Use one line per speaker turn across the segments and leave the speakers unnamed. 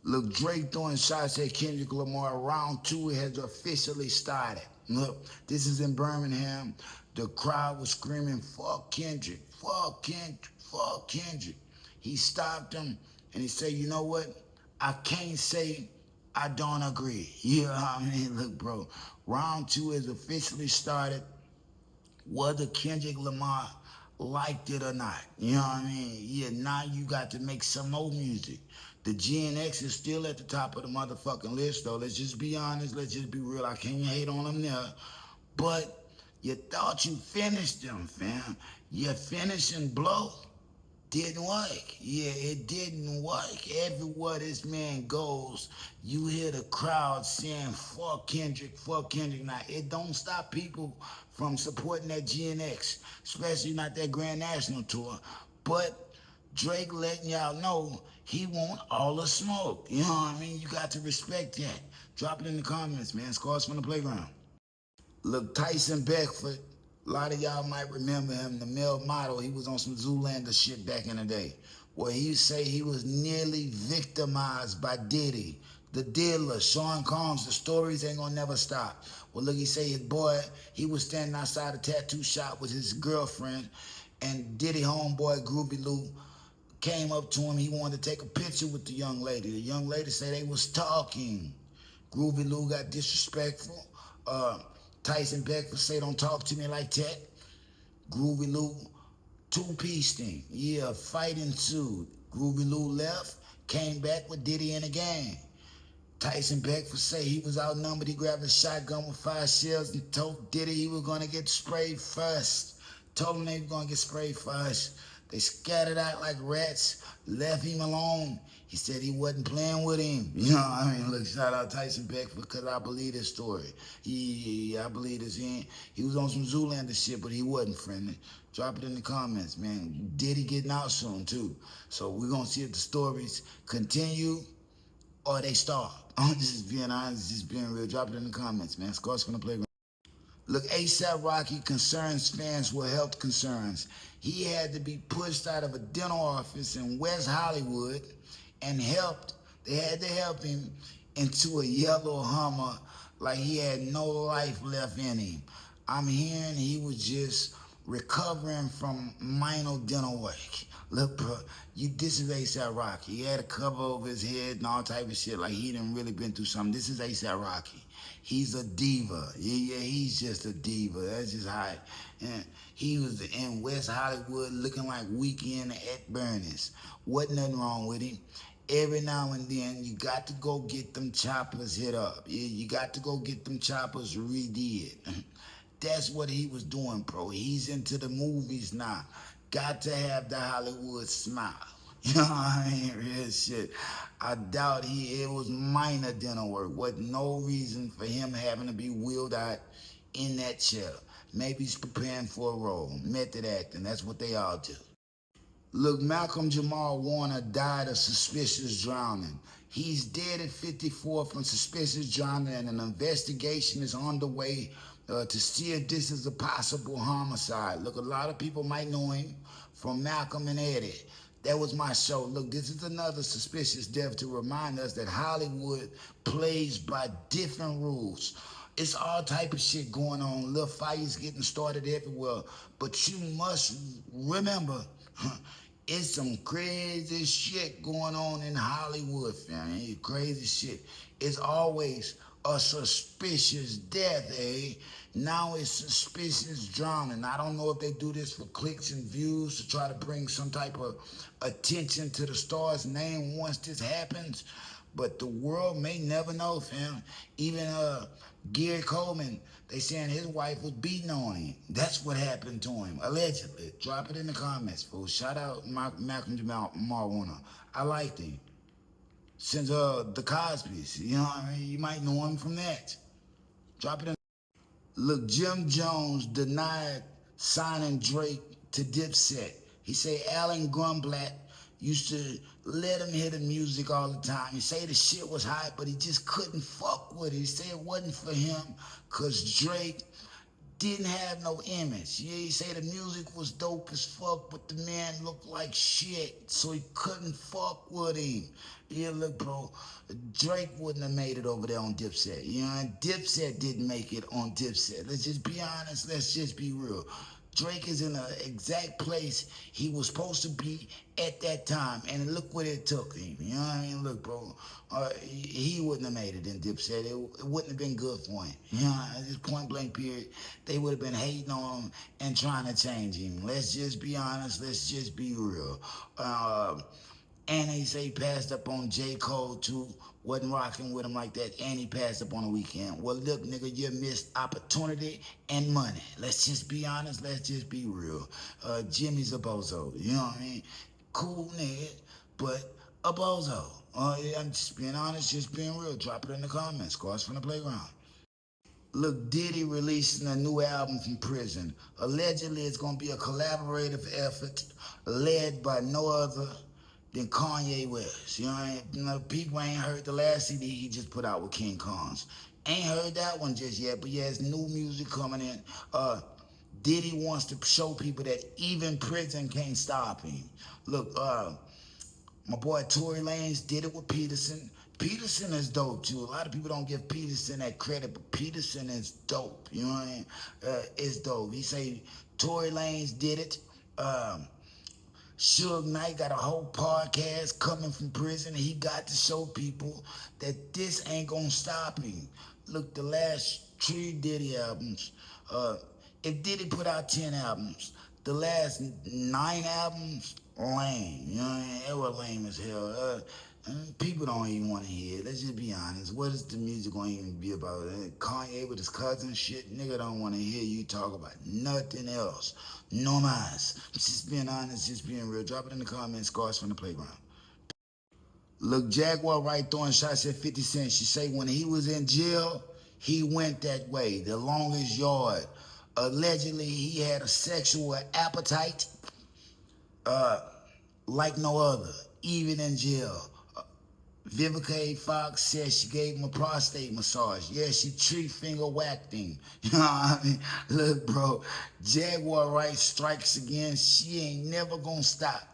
Look, Drake throwing shots at Kendrick Lamar. Round two has officially started. Look, this is in Birmingham. The crowd was screaming, fuck Kendrick, fuck Kendrick, fuck Kendrick. He stopped him and he said, you know what? I can't say I don't agree. You know what I mean? Look, bro, round two has officially started whether Kendrick Lamar liked it or not. You know what I mean? Yeah, now you got to make some more music. The GNX is still at the top of the motherfucking list, though. Let's just be honest. Let's just be real. I can't hate on them there. But you thought you finished them, fam. Your finishing blow didn't work. Yeah, it didn't work. Everywhere this man goes, you hear the crowd saying, fuck Kendrick, fuck Kendrick. Now, it don't stop people from supporting that GNX, especially not that Grand National tour. But Drake letting y'all know he want all the smoke. You know what I mean? You got to respect that. Drop it in the comments, man. Scores from the playground. Look, Tyson Beckford, a lot of y'all might remember him, the male model. He was on some Zoolander shit back in the day, where he say he was nearly victimized by Diddy, the dealer, Sean Combs. The stories ain't gonna never stop. Well, look, he say his boy, he was standing outside a tattoo shop with his girlfriend, and Diddy homeboy, Groovy Lou, came up to him. He wanted to take a picture with the young lady. The young lady said they was talking. Groovy Lou got disrespectful. Tyson Beckford say, don't talk to me like that. Groovy Lou, two-piece thing. Yeah, fight ensued. Groovy Lou left, came back with Diddy in the game. Tyson Beckford say he was outnumbered. He grabbed a shotgun with 5 shells and told Diddy he was going to get sprayed first. Told him they were going to get sprayed first. They scattered out like rats, left him alone. He said he wasn't playing with him. You know what I mean? Look, shout out Tyson Beckford because I believe this story. I believe this. He was on some Zoolander shit, but he wasn't friendly. Drop it in the comments, man. Diddy getting out soon, too. So we're going to see if the stories continue or they stop. I'm just being honest, just being real. Drop it in the comments, man. Scores from the playground. Look, ASAP Rocky concerns fans with health concerns. He had to be pushed out of a dental office in West Hollywood and helped. They had to help him into a yellow Hummer like he had no life left in him. I'm hearing he was just recovering from minor dental work. Look, bro, this is ASAP Rocky. He had a cover over his head and all type of shit like he done really been through something. This is ASAP Rocky. He's a diva. Yeah, he's just a diva. That's just how. And he was in West Hollywood looking like Weekend at Bernie's. Wasn't nothing wrong with him. Every now and then, you got to go get them choppers hit up. Yeah, you got to go get them choppers redid. That's what he was doing, bro. He's into the movies now. Got to have the Hollywood smile. You know what I mean? Real shit. I doubt it was minor dental work. Wasn't no reason for him having to be wheeled out in that chair. Maybe he's preparing for a role. Method acting. That's what they all do. Look, Malcolm Jamal Warner died of suspicious drowning. He's dead at 54 from suspicious drowning, and an investigation is underway to see if this is a possible homicide. Look, a lot of people might know him from Malcolm and Eddie. That was my show. Look, this is another suspicious death to remind us that Hollywood plays by different rules. It's all type of shit going on. Little fights getting started everywhere. But you must remember, it's some crazy shit going on in Hollywood, fam. It's crazy shit. It's always a suspicious death, eh? Now it's suspicious drowning. I don't know if they do this for clicks and views to try to bring some type of attention to the star's name once this happens, but the world may never know, fam. Even Gary Coleman, they saying his wife was beating on him. That's what happened to him, allegedly. Drop it in the comments, folks. Shout out Malcolm Jamal Warner. I liked him since the Cosby's. You know what I mean? You might know him from that. Drop it in. Look, Jim Jones denied signing Drake to Dipset. He say Alan Grunblatt used to let him hear the music all the time. He say the shit was hot, but he just couldn't fuck with it. He say it wasn't for him because Drake didn't have no image. Yeah, he say the music was dope as fuck, but the man looked like shit, so he couldn't fuck with him. Yeah, look, bro, Drake wouldn't have made it over there on Dipset. You know, and Dipset didn't make it on Dipset. Let's just be honest. Let's just be real. Drake is in the exact place he was supposed to be at that time, and look what it took him. You know what I mean? Look, bro, he wouldn't have made it in Dipset. It wouldn't have been good for him. You know, just point blank period. They would have been hating on him and trying to change him. Let's just be honest. Let's just be real. And they say he passed up on J. Cole too. Wasn't rocking with him like that, and he passed up on the weekend. Well, look, nigga, you missed opportunity and money. Let's just be honest. Let's just be real. Jimmy's a bozo. You know what I mean? Cool nigga, but a bozo. Yeah, I'm just being honest, just being real. Drop it in the comments. Scores from the playground. Look, Diddy releasing a new album from prison. Allegedly, it's going to be a collaborative effort led by no other than Kanye West. You know, people ain't heard the last CD he just put out with King Kong's. Ain't heard that one just yet, but yeah, it's new music coming in. Diddy wants to show people that even prison can't stop him. Look, my boy Tory Lanez did it with Peterson. Peterson is dope too. A lot of people don't give Peterson that credit, but Peterson is dope. You know what I mean? It's dope. He say Tory Lanez did it. Suge Knight got a whole podcast coming from prison. He got to show people that this ain't gonna stop him. Look, the last 3 Diddy albums, if Diddy put out 10 albums, the last 9 albums, lame. You know what I mean? They were lame as hell. People don't even want to hear it. Let's just be honest. What is the music going to even be about? Kanye with his cousin shit? Nigga don't want to hear you talk about nothing else. No mas. Just being honest, just being real. Drop it in the comments. Scars from the playground. Look, Jaguar Wright throwing shots at 50 Cent. She say when he was in jail, he went that way, the longest yard. Allegedly, he had a sexual appetite like no other, even in jail. Vivica A. Fox says she gave him a prostate massage. Yeah, she tree finger whacked him. You know what I mean? Look, bro, Jaguar Wright strikes again. She ain't never gonna stop.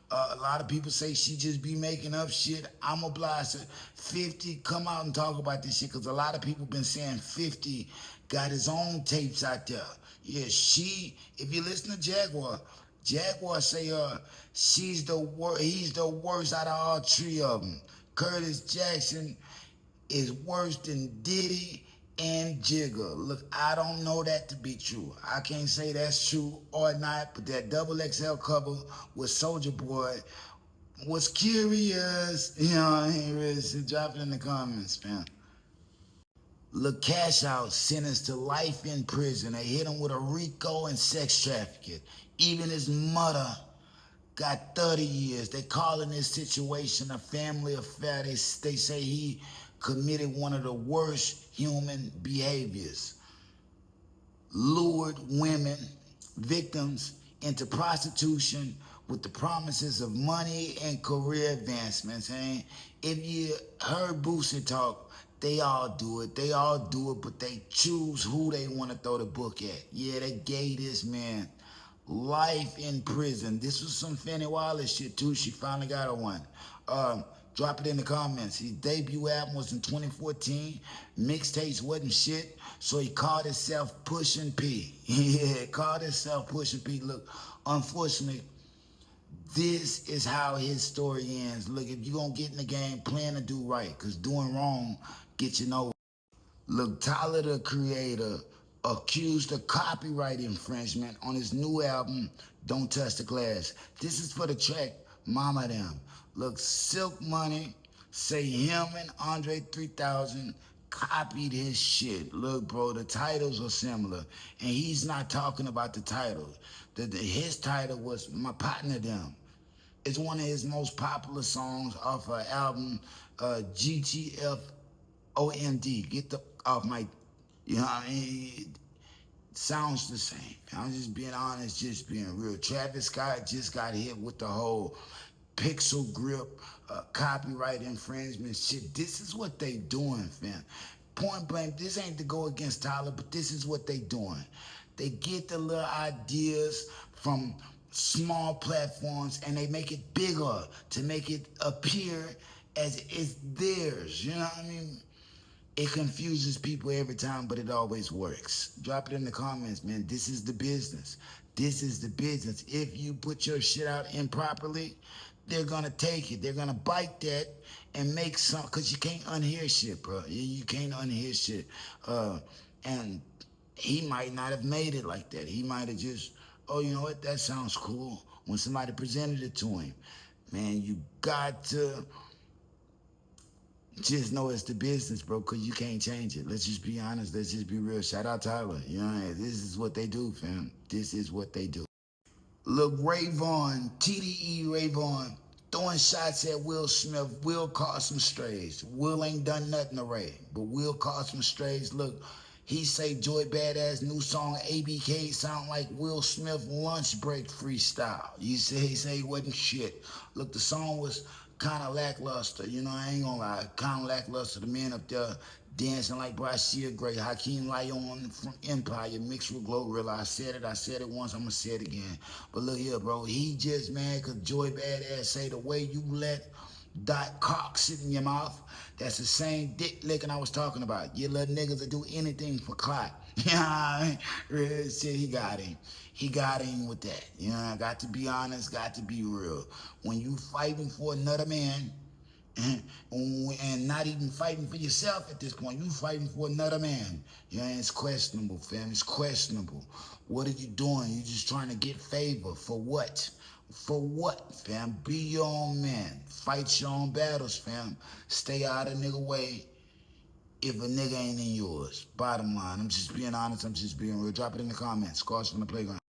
A lot of people say she just be making up shit. I'm obliged to 50 come out and talk about this shit because a lot of people been saying 50 got his own tapes out there. Yeah, if you listen to Jaguar say he's the worst out of all 3 of them. Curtis Jackson is worse than Diddy and Jigga. Look, I don't know that to be true. I can't say that's true or not, but that double XL cover with Soulja Boy was curious. You know what I mean? So drop it in the comments, man. Look, Cash Out sentenced to life in prison. They hit him with a RICO and sex trafficking. Even his mother got 30 years. They calling this situation a family affair. They say he committed one of the worst human behaviors. Lured women, victims, into prostitution with the promises of money and career advancements. And if you heard Boosie talk, they all do it. They all do it, but they choose who they want to throw the book at. Yeah, they gave this man life in prison. This was some Fannie Wallace shit too. She finally got her one. Drop it in the comments. His debut album was in 2014. Mixtapes wasn't shit, so he called himself Pushin' P. Yeah, called himself Pushin' P. Look, unfortunately, this is how his story ends. Look, if you're gonna get in the game, plan to do right, because doing wrong gets you nowhere. Look, Tyler, the Creator, accused of copyright infringement on his new album, Don't Touch the Glass. This is for the track Mama Them. Look, Silk Money say him and Andre 3000 copied his shit. Look, bro, the titles are similar, and he's not talking about the title. His title was My Partner Them. It's one of his most popular songs off her album, GTFOMD. Get the off my, you know what I mean? Sounds the same. I'm just being honest, just being real. Travis Scott just got hit with the whole pixel grip, copyright infringement shit. This is what they doing, fam. point blank, this ain't to go against Tyler, but this is what they doing. They get the little ideas from small platforms and they make it bigger to make it appear as it's theirs. You know what I mean? It confuses people every time, but it always works. Drop it in the comments, man. This is the business. This is the business. If you put your shit out improperly, they're gonna take it. They're gonna bite that and make some, cause you can't unhear shit, bro. You can't unhear shit. And he might not have made it like that. He might have just, oh, you know what? That sounds cool. When somebody presented it to him, man, you got to just know it's the business, bro, because you can't change it. Let's just be honest. Let's just be real. Shout out Tyler. You know, this is what they do, fam. This is what they do. Look, Vaughn, TDE Vaughn, throwing shots at Will Smith. Will caught some strays. Will ain't done nothing to Ray, but Will caught some strays. Look, he say Joy Badass new song ABK sound like Will Smith lunch break freestyle. He say he wasn't shit. Look, the song was kind of lackluster. You know, I ain't gonna lie, kind of lackluster. The men up there dancing like Brashia Gray, Hakeem Lyon from Empire, mixed with Glorilla. I said it once, I'm gonna say it again. But look here, bro, he just mad cause Joy Badass say the way you let Dot cock sit in your mouth, that's the same dick licking I was talking about. You little niggas that do anything for clout. You know what I mean? Real shit, he got him. He got him with that. You know, I got to be honest, got to be real. When you fighting for another man, and not even fighting for yourself at this point, you fighting for another man. You know, it's questionable, fam. It's questionable. What are you doing? You just trying to get favor. For what? For what, fam? Be your own man. Fight your own battles, fam. Stay out of nigga way if a nigga ain't in yours. Bottom line, I'm just being honest. I'm just being real. Drop it in the comments. Scars from the playground.